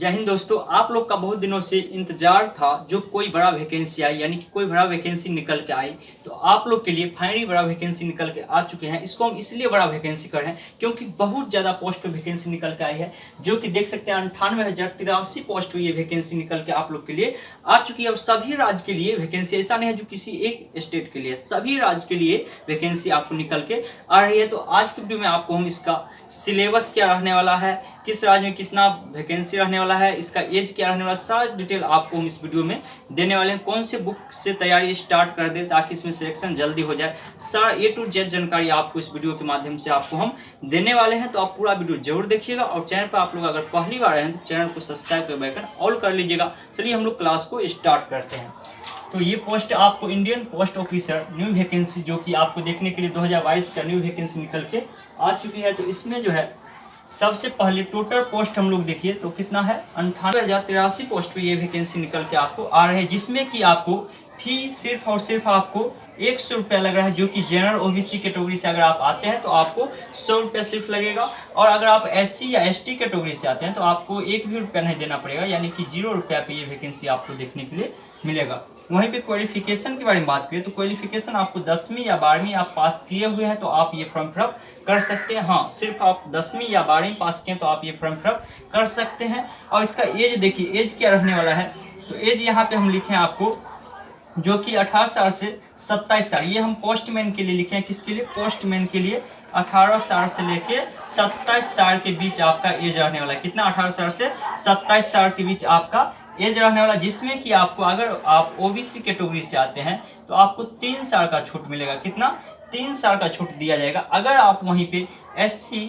जय हिंद दोस्तों, आप लोग का बहुत दिनों से इंतजार था जो कोई बड़ा वैकेंसी आई, यानी कि कोई बड़ा वैकेंसी निकल के आई। तो आप लोग के लिए फाइनली बड़ा वैकेंसी निकल के आ चुके हैं। इसको हम इसलिए बड़ा वैकेंसी कर रहे हैं क्योंकि बहुत ज़्यादा पोस्ट पे वैकेंसी निकल के आई है, जो कि देख सकते हैं 98,083 पोस्ट पे ये वैकेंसी निकल के आप लोग के लिए आ चुकी है। और सभी राज्य के लिए वैकेंसी, ऐसा नहीं है जो किसी एक स्टेट के लिए, सभी राज्य के लिए वैकेंसी आपको निकल के आ रही है। तो आज की वीडियो में आपको हम इसका सिलेबस क्या रहने वाला है, किस राज्य में कितना वैकेंसी रहने वाला है, इसका एज क्या रहने वाला, सारी डिटेल आपको हम इस वीडियो में देने वाले हैं। कौन से बुक से तैयारी स्टार्ट कर दे ताकि इसमें सिलेक्शन जल्दी हो जाए, सारा A to Z जानकारी आपको इस वीडियो के माध्यम से आपको हम देने वाले हैं। तो आप पूरा वीडियो जरूर देखिएगा और चैनल पर आप लोग अगर पहली बार आए हैं तो चैनल को सब्सक्राइब कर बेल आइकन ऑल कर लीजिएगा। चलिए हम लोग क्लास को स्टार्ट करते हैं। तो ये पोस्ट आपको Indian post officer new vacancy, जो कि आपको देखने के लिए 2022 का न्यू वैकेंसी निकल के आ चुकी है। तो इसमें जो है सबसे पहले टोटल पोस्ट हम लोग देखिए तो कितना है, 98,083 पोस्ट पे ये वैकेंसी निकल के आपको आ रहे हैं, जिसमें कि आपको फीस सिर्फ और सिर्फ आपको 100 रुपया लग रहा है। जो कि जनरल OBC कैटेगरी से अगर आप आते हैं तो आपको 100 रुपया सिर्फ लगेगा, और अगर आप SC या ST कैटेगरी से आते हैं तो आपको 1 भी रुपया नहीं देना पड़ेगा, यानी कि 0 रुपया पे ये वैकेंसी आपको देखने के लिए मिलेगा। वहीं पे क्वालिफिकेशन के बारे में बात करें तो क्वालिफिकेशन आपको 10वीं या 12वीं आप पास किए हुए हैं तो आप ये फॉर्म फिलअप कर सकते हैं। हाँ, सिर्फ आप 10वीं या 12वीं पास किए तो आप ये फॉर्म फिलअप कर सकते हैं। और इसका एज देखिए, एज क्या रहने वाला है, तो एज यहाँ पे हम लिखे हैं आपको, जो कि 18 साल से 27 साल। ये हम पोस्टमैन के लिए लिखे हैं, किसके लिए, पोस्टमैन के लिए 18 साल से लेके 27 साल के बीच आपका एज रहने वाला है। कितना, 18 साल से 27 साल के बीच आपका एज रहने वाला, जिसमें कि आपको अगर आप OBC कैटेगरी से आते हैं तो आपको 3 साल का छूट मिलेगा। कितना, 3 साल का छूट दिया जाएगा। अगर आप वहीं पे SC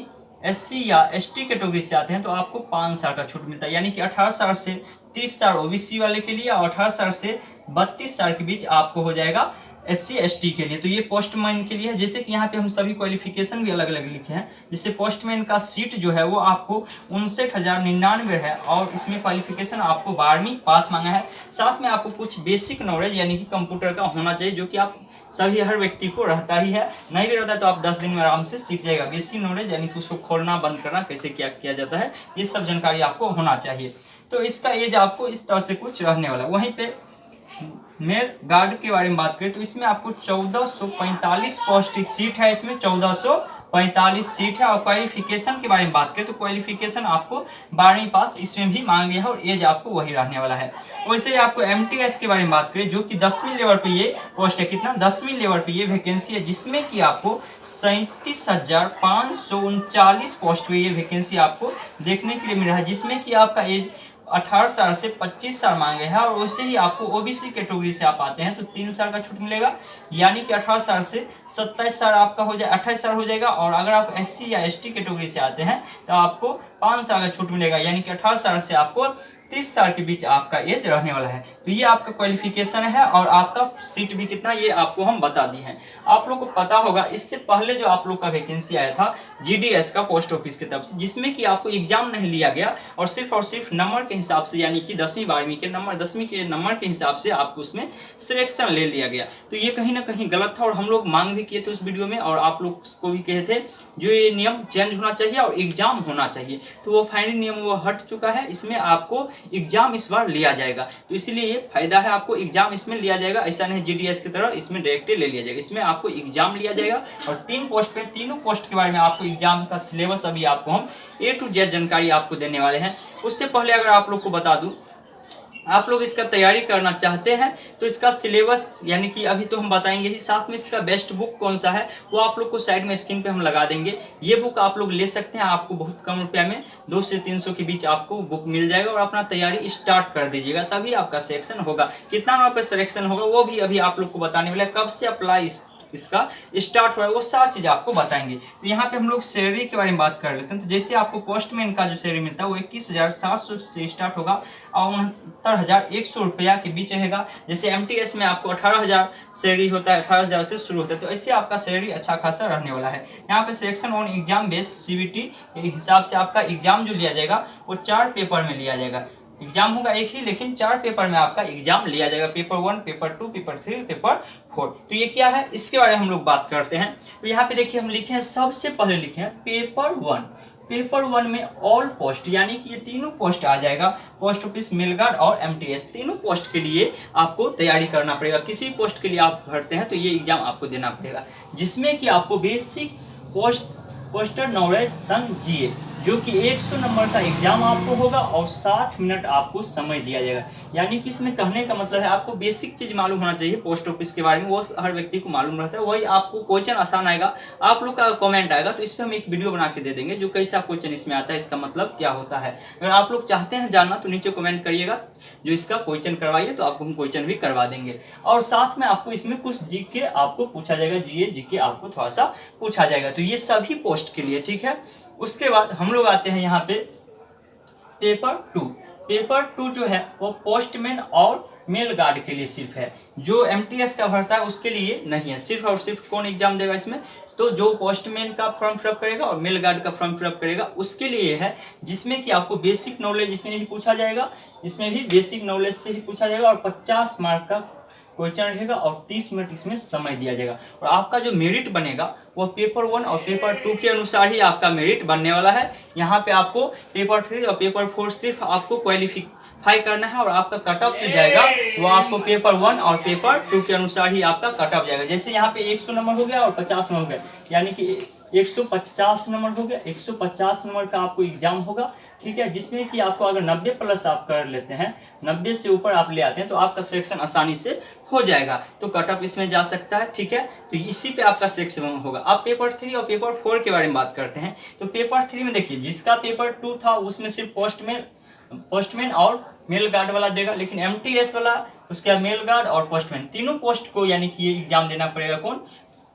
या ST कैटेगरी से आते हैं तो आपको 5 साल का छूट मिलता है, यानी कि 18 साल से 30 साल OBC वाले के लिए और 18 साल से 32 साल के बीच आपको हो जाएगा SC ST के लिए। तो ये पोस्टमैन के लिए है। जैसे कि यहाँ पे हम सभी क्वालिफिकेशन भी अलग अलग लिखे हैं। जैसे पोस्टमैन का सीट जो है वो आपको 59,099 है, और इसमें क्वालिफिकेशन आपको 12वीं पास मांगा है। साथ में आपको कुछ बेसिक नॉलेज यानी कि कंप्यूटर का होना चाहिए, जो कि आप सभी हर व्यक्ति को रहता ही है। नहीं भी रहता तो आप 10 दिन में आराम से सीख जाएगा। बेसिक नॉलेज यानी कि उसको खोलना बंद करना कैसे क्या किया जाता है, ये सब जानकारी आपको होना चाहिए। तो इसका एज आपको इस तरह से कुछ रहने वाला। वहीं पे मेल गार्ड के बारे में बात करें तो इसमें आपको 1445 पोस्ट सीट है, इसमें 1445 सीट है। और क्वालिफिकेशन के बारे में बात करें तो क्वालिफिकेशन आपको 12वीं पास इसमें भी मांगे है, और एज आपको वही रहने वाला है। वैसे आपको MTS के बारे में बात करें, जो कि 10वीं लेवल पे ये पोस्ट है। कितना, 10वीं लेवल पे ये वैकेंसी है, जिसमें कि आपको 37,539 पोस्ट पे ये वैकेंसी आपको देखने के लिए मिल रहा है, जिसमें कि आपका एज 18 साल से 25 साल मांगे हैं। और वैसे ही आपको OBC कैटेगरी से आप आते हैं तो 3 साल का छूट मिलेगा, यानी कि 18 साल से 27 साल आपका हो जाए 28 साल हो जाएगा। और अगर आप SC या ST कैटेगरी से आते हैं तो आपको 5 साल का छूट मिलेगा, यानी कि 18 साल से आपको 30 साल के बीच आपका एज रहने वाला है। तो ये आपका क्वालिफिकेशन है, और आपका सीट भी कितना ये आपको हम बता दिए हैं। आप लोग को पता होगा इससे पहले जो आप लोग का वैकेंसी आया था GDS का पोस्ट ऑफिस की तरफ से, जिसमें कि आपको एग्जाम नहीं लिया गया और सिर्फ नंबर के हिसाब से, यानी कि 10वीं 12वीं के नंबर, 10वीं के नंबर के हिसाब से आपको उसमें सिलेक्शन ले लिया गया। तो ये कहीं ना कहीं गलत था, और हम लोग मांग भी किए थे उस वीडियो में, और आप लोग को भी कहे थे जो ये नियम चेंज होना चाहिए और एग्जाम होना चाहिए। तो वो फाइनल नियम वो हट चुका है, इसमें आपको एग्जाम इस बार लिया जाएगा। तो इसीलिए ये फायदा है, आपको एग्जाम इसमें लिया जाएगा। ऐसा नहीं GDS की तरह इसमें डायरेक्टली ले लिया जाएगा, इसमें आपको एग्जाम लिया जाएगा। और 3 पोस्ट पे, तीनों पोस्ट के बारे में आपको एग्जाम का सिलेबस अभी आपको हम A to Z जानकारी आपको देने वाले हैं। उससे पहले अगर आप लोग को बता दूं, आप लोग इसका तैयारी करना चाहते हैं तो इसका सिलेबस यानी कि अभी तो हम बताएंगे ही, साथ में इसका बेस्ट बुक कौन सा है वो आप लोग को साइड में स्क्रीन पे हम लगा देंगे। ये बुक आप लोग ले सकते हैं, आपको बहुत कम रुपया में 200 से 300 के बीच आपको बुक मिल जाएगा, और अपना तैयारी स्टार्ट कर दीजिएगा, तभी आपका सिलेक्शन होगा। कितना नंबर पर सिलेक्शन होगा वो भी अभी आप लोग को बताने वाला है, कब से अप्लाई इसका स्टार्ट हो रहा है वो सारी चीज़ आपको बताएंगे। तो यहाँ पे हम लोग सैलरी के बारे में बात कर लेते हैं। तो जैसे आपको पोस्टमैन का जो सैलरी मिलता है वो 21,700 से स्टार्ट होगा और 69,100 रुपया के बीच रहेगा। जैसे MTS में आपको 18,000 सैलरी होता है, 18,000 से शुरू होता है। तो ऐसे आपका सैलरी अच्छा खासा रहने वाला है। यहाँ पे selection on exam based CBT के हिसाब से आपका एग्जाम जो लिया जाएगा वो 4 पेपर में लिया जाएगा। एग्जाम होगा एक ही, लेकिन 4 पेपर में आपका एग्जाम लिया जाएगा, पेपर 1, पेपर 2, पेपर 3, पेपर 4। तो ये क्या है, इसके बारे में हम लोग बात करते हैं। तो यहाँ पे देखिए हम लिखे हैं, सबसे पहले लिखे हैं पेपर 1। पेपर 1 में ऑल पोस्ट यानी कि ये तीनों पोस्ट आ जाएगा, पोस्ट ऑफिस, मेल गार्ड और एमटीएस। तीनों पोस्ट के लिए आपको तैयारी करना पड़ेगा। किसी पोस्ट के लिए आप भरते हैं तो ये एग्जाम आपको देना पड़ेगा, जिसमें कि आपको बेसिक पोस्टर नॉलेज सन जीए जो कि 100 नंबर का एग्जाम आपको होगा और 60 मिनट आपको समय दिया जाएगा। यानी कि इसमें कहने का मतलब है आपको बेसिक चीज मालूम होना चाहिए पोस्ट ऑफिस के बारे में, वो हर व्यक्ति को मालूम रहता है। वही आपको क्वेश्चन आसान आएगा। आप लोग का कमेंट आएगा तो इस पर हम एक वीडियो बना के दे देंगे जो कैसा क्वेश्चन इसमें आता है, इसका मतलब क्या होता है। अगर आप लोग चाहते हैं जानना तो नीचे कमेंट करिएगा, जो इसका क्वेश्चन करवाइए तो आपको हम क्वेश्चन भी करवा देंगे। और साथ में आपको इसमें कुछ जीके आपको पूछा जाएगा, जीके आपको थोड़ा सा पूछा जाएगा। तो ये सभी पोस्ट के लिए, ठीक है। उसके बाद हम लोग आते हैं यहाँ पे पेपर 2। पेपर 2 जो है वो पोस्टमैन और मेल गार्ड के लिए सिर्फ है, जो एमटीएस का भरता है उसके लिए नहीं है। सिर्फ और सिर्फ कौन एग्जाम देगा इसमें, तो जो पोस्टमैन का फॉर्म फिलअप करेगा और मेल गार्ड का फॉर्म फिलअप करेगा उसके लिए है, जिसमें कि आपको बेसिक नॉलेज इसमें भी पूछा जाएगा, इसमें भी बेसिक नॉलेज से ही पूछा जाएगा और 50 मार्क का क्वेश्चन रहेगा और 30 मिनट इसमें समय दिया जाएगा। और आपका जो मेरिट बनेगा वो पेपर 1 और पेपर 2 के अनुसार ही आपका मेरिट बनने वाला है। यहाँ पे आपको पेपर 3 और पेपर 4 सिर्फ आपको क्वालिफाई करना है और आपका कट ऑफ जो जाएगा वो आपको पेपर 1 और पेपर 2 के अनुसार ही आपका कट ऑफ जाएगा। जैसे यहाँ पे 100 नंबर हो गया और 50 नंबर हो गया, यानी कि 150 नंबर हो गया। 150 नंबर का आपको एग्जाम होगा, ठीक है, जिसमें कि आपको अगर 90 प्लस आप कर लेते हैं, 90 से ऊपर आप ले आते हैं तो आपका सिलेक्शन आसानी से हो जाएगा। तो कट ऑफ इसमें जा सकता है, ठीक है। तो इसी पे आपका सिलेक्शन होगा। अब पेपर 3 और पेपर 4 के बारे में बात करते हैं। तो पेपर 3 में देखिए, जिसका पेपर 2 था उसमें सिर्फ पोस्टमैन और मेल गार्ड वाला देगा, लेकिन एमटीएस वाला उसका मेल गार्ड और पोस्टमैन तीनों पोस्ट को यानी कि ये एग्जाम देना पड़ेगा। कौन?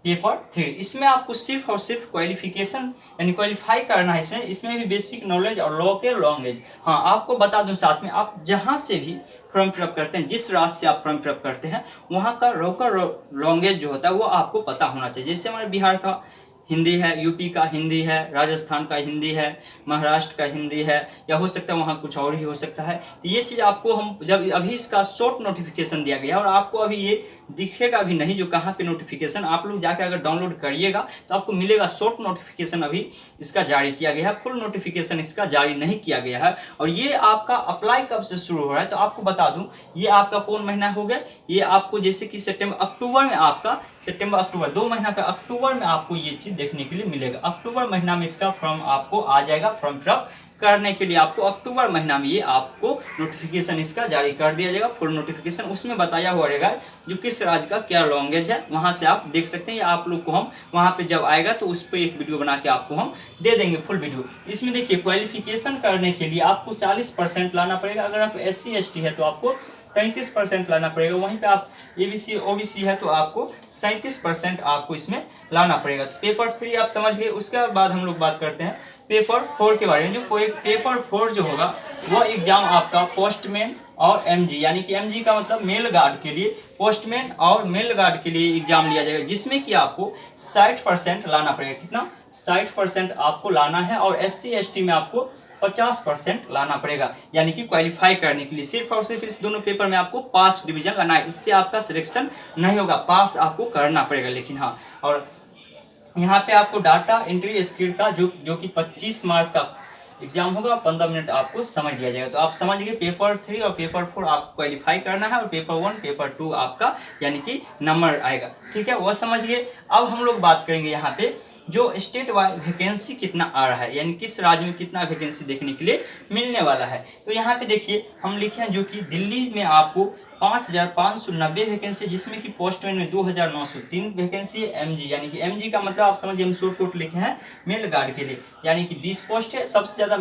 पेपर 3। इसमें आपको सिर्फ और सिर्फ क्वालिफिकेशन यानी क्वालिफाई करना है। इसमें भी बेसिक नॉलेज और लोकल लैंग्वेज। हाँ, आपको बता दूं साथ में, आप जहां से भी फॉर्म फिलअप करते हैं, जिस राज्य से आप फॉर्म फिलअप करते हैं, वहां का लोकल लैंग्वेज जो होता है वो आपको पता होना चाहिए। जैसे हमारे बिहार का हिंदी है, यूपी का हिंदी है, राजस्थान का हिंदी है, महाराष्ट्र का हिंदी है, या हो सकता है वहाँ कुछ और ही हो सकता है। तो ये चीज़ आपको हम जब अभी इसका शॉर्ट नोटिफिकेशन दिया गया और आपको अभी ये दिखेगा भी नहीं जो कहाँ पे नोटिफिकेशन, आप लोग जाके अगर डाउनलोड करिएगा तो आपको मिलेगा। शॉर्ट नोटिफिकेशन अभी इसका जारी किया गया है, फुल नोटिफिकेशन इसका जारी नहीं किया गया है। और ये आपका अप्लाई कब से शुरू हो रहा है तो आपको बता दूं, ये आपका कौन महीना हो गया, ये आपको जैसे कि अक्टूबर में आपका अक्टूबर 2 महीना का अक्टूबर में आपको ये चीज देखने के लिए मिलेगा। अक्टूबर महीना में इसका फॉर्म आपको आ जाएगा। फॉर्म फिलअप करने के लिए आपको अक्टूबर महीना में ये आपको नोटिफिकेशन इसका जारी कर दिया जाएगा। फुल नोटिफिकेशन उसमें बताया हुआ रहेगा जो किस राज्य का क्या लैंग्वेज है, वहां से आप देख सकते हैं। या आप लोग को हम वहां पे जब आएगा तो उस पर एक वीडियो बना के आपको हम दे देंगे, फुल वीडियो। इसमें देखिए, क्वालिफिकेशन करने के लिए आपको 40% लाना पड़ेगा। अगर आप SC ST है तो आपको 33% लाना पड़ेगा। वहीं पे आप ABC OBC है तो आपको 37% आपको इसमें लाना पड़ेगा। तो पेपर 3 आप समझ गए। उसके बाद हम लोग बात करते हैं पेपर 4 के बारे में। जो पेपर 4 जो होगा वो एग्जाम आपका पोस्टमैन और MG यानी कि MG का मतलब मेल गार्ड के लिए, पोस्टमैन और मेल गार्ड के लिए एग्जाम लिया जाएगा, जिसमें कि आपको 60% लाना पड़ेगा। कितना? 60% आपको लाना है। और SC ST में आपको 50% लाना पड़ेगा, यानी कि क्वालिफाई करने के लिए। सिर्फ और सिर्फ इस दोनों पेपर में आपको पास डिवीजन लाना है, इससे आपका सिलेक्शन नहीं होगा, पास आपको करना पड़ेगा। लेकिन हाँ, और यहाँ पे आपको डाटा एंट्री स्किल का जो कि 25 मार्क का एग्जाम होगा, 15 मिनट आपको समय दिया जाएगा। तो आप समझ गए, पेपर 3 और पेपर 4 आपको क्वालिफाई करना है और पेपर 1 पेपर 2 आपका यानी कि नंबर आएगा, ठीक है, वो समझ गए। अब हम लोग बात करेंगे यहाँ पे जो स्टेट वाइज वैकेंसी कितना आ रहा है, यानी किस राज्य में कितना वैकेंसी देखने के लिए मिलने वाला है। तो यहाँ पे देखिए, हम लिखे हैं जो कि दिल्ली में आपको 5590 वैकेंसी, जिसमें कि पोस्टमैन में 2903 वैकेंसी है। MG यानी कि MG का मतलब आप समझिए, हम शॉर्ट कोट लिखे हैं मेल गार्ड के लिए, यानी कि 20 पोस्ट है, सबसे ज़्यादा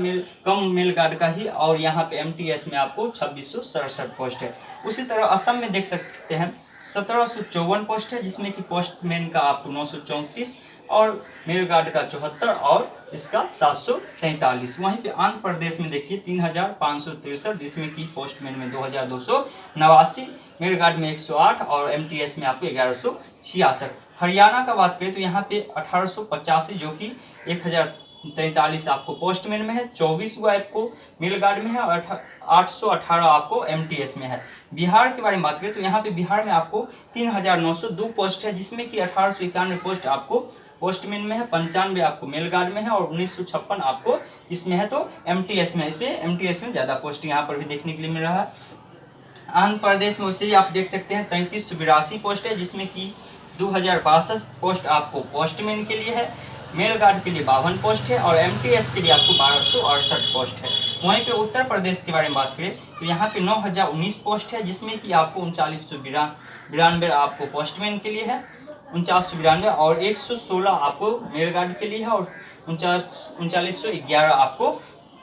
कम मेल गार्ड का ही। और यहाँ पे MTS में आपको 2667 पोस्ट है। उसी तरह असम में देख सकते हैं 1754 पोस्ट है, जिसमें कि पोस्टमैन का आपको 934 और मेल गार्ड का 74 और इसका 743। वहीं पे आंध्र प्रदेश में देखिए 3563, जिसमें कि पोस्टमैन में 2289, मेल गार्ड में 108 और MTS में आपको 1166। हरियाणा का बात करें तो यहाँ पे 1885 जो कि 1043 आपको पोस्टमैन में है, 24 वो आपको मेल गार्ड में है और 818 आपको MTS में है। बिहार के बारे में बात करें तो यहाँ पे बिहार में आपको 3902 पोस्ट है, जिसमें कि 1891 पोस्ट आपको पोस्टमैन में है, 95 आपको मेल गार्ड में है और 1956 आपको इसमें है तो MTS में, इसमें MTS में ज़्यादा पोस्टिंग यहाँ पर भी देखने के लिए मिल रहा है। आंध्र प्रदेश में वैसे ही आप देख सकते हैं 3382 पोस्ट है, जिसमें कि 2062 पोस्ट आपको पोस्टमैन के लिए है, मेल गार्ड के लिए 52 पोस्ट है और MTS के लिए आपको 1268 पोस्ट है। वहीं पे उत्तर प्रदेश के बारे में बात करें तो यहाँ पे 9019 पोस्ट है, जिसमें कि आपको 3992 आपको पोस्टमैन के लिए है, 4992 और 116 आपको मेल गार्ड के लिए है और 3911 आपको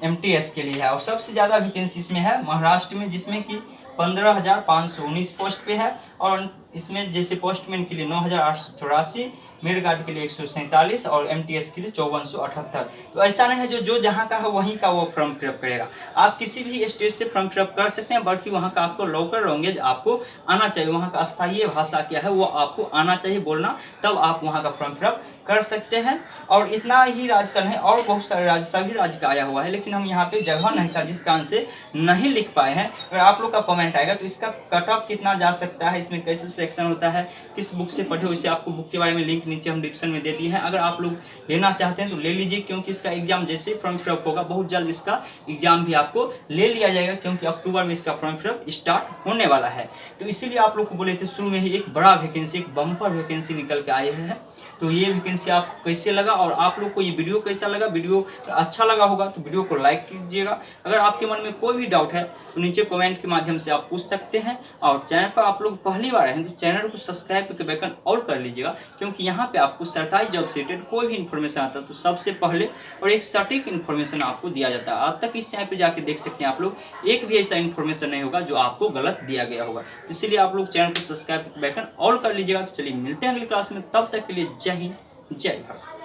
MTS के लिए है। और सबसे ज़्यादा वैकेंसी इसमें है महाराष्ट्र में, जिसमें कि 15,519 पोस्ट पे है और इसमें जैसे पोस्टमैन के लिए 9,884, मेल गार्ड के लिए 147 और MTS के लिए 5478। तो ऐसा नहीं है जो जहाँ का है वहीं का वो फॉर्म फिलअप करेगा, आप किसी भी स्टेट से फॉर्म फिलअप कर सकते हैं, बल्कि वहाँ का आपको लोकल लैंग्वेज आपको आना चाहिए, वहाँ का स्थायी भाषा क्या है वो आपको आना चाहिए बोलना, तब आप वहाँ का फॉर्म फिलअप कर सकते हैं। और इतना ही राज्य का नहीं, और बहुत सारे राज्य, सभी राज्य का आया हुआ है, लेकिन हम यहाँ पे जगह नहीं था जिस कारण से नहीं लिख पाए हैं। अगर आप लोग का कमेंट आएगा तो इसका कट ऑफ कितना जा सकता है, इसमें कैसे सिलेक्शन होता है, किस बुक से पढ़े, उसे आपको बुक के बारे में लिंक नीचे हम डिस्क्रिप्शन में दे दिए हैं। अगर आप लोग लेना चाहते हैं तो ले लीजिए, क्योंकि इसका एग्जाम जैसे फॉर्म फिलअप होगा बहुत जल्द इसका एग्जाम भी आपको ले लिया जाएगा, क्योंकि अक्टूबर में इसका फॉर्म फिलअप स्टार्ट होने वाला है। तो इसीलिए आप लोग को बोले थे शुरू में ही एक बड़ा वैकेंसी, एक बम्पर वैकेंसी निकल के आए हैं। तो ये वैकेंसी आपको कैसे लगा और आप लोग को ये वीडियो कैसा लगा, वीडियो अच्छा लगा होगा तो वीडियो को लाइक कीजिएगा। अगर आपके मन में कोई भी डाउट है तो नीचे कमेंट के माध्यम से आप पूछ सकते हैं, और चैनल पर आप लोग पहली बार हैं तो चैनल को सब्सक्राइब करके बेल ऑल कर लीजिएगा, क्योंकि यहाँ पे आपको सरकारी जॉब से रिलेटेड कोई भी इन्फॉर्मेशन आता है तो सबसे पहले और एक सटीक इन्फॉर्मेशन आपको दिया जाता है। आज तक इस चैनल पे जाके देख सकते हैं आप लोग, एक भी ऐसा इन्फॉर्मेशन नहीं होगा जो आपको गलत दिया गया होगा। तो इसीलिए आप लोग चैनल को सब्सक्राइब करके बेल ऑल कर लीजिएगा। तो चलिए मिलते हैं अगली क्लास में, तब तक के लिए जय हिंद जय भारत।